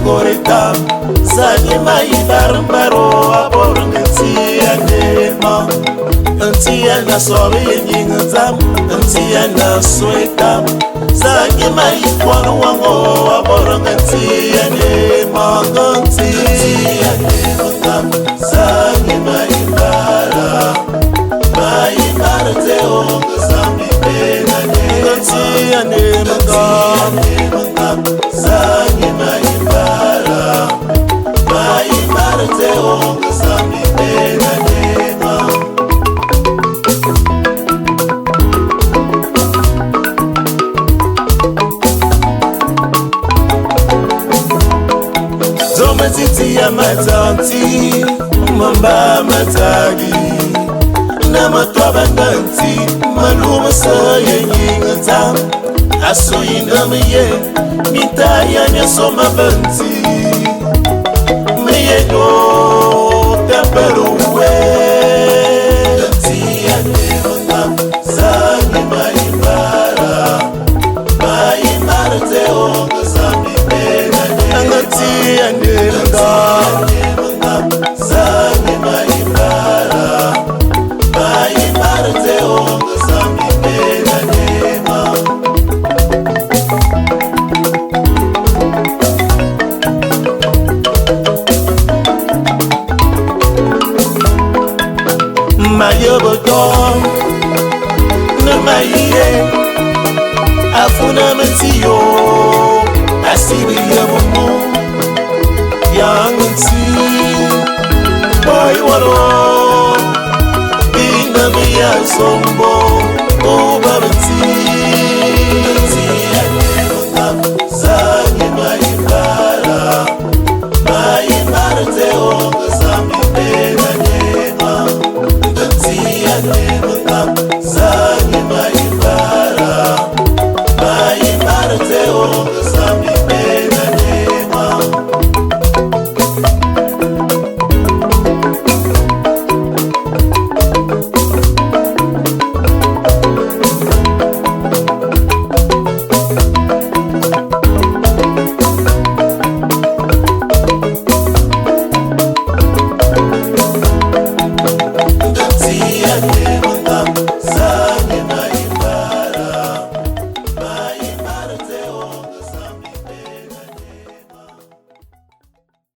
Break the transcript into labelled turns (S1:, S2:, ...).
S1: koreka Zani mai barbaro aborong Antianema Antiana sobe nyingzam Antiana swekam Zani mai kwano wango aborong Antianema Antianema Zani mai bara Mai marte zambi pena Antianema Zani mai bara Mai marte zambi pena Titi ya matanti, mamba matagi Na matwa bandanti, maluma sa yenyingata Aso inamiye, mitaya nya soma banti Meye do, tempero we Tanti ya nevanga, zangi maibara Maibara te onga zambi pena Angati ya nevanga Zangi maibara Maibara te onga zambi pena nema Mayobotom Namaye Afuna matiyo Asibi ya mumu Yangunti Boy waro Binga miya sombo Obabanti Zangi maibara Maibara te onga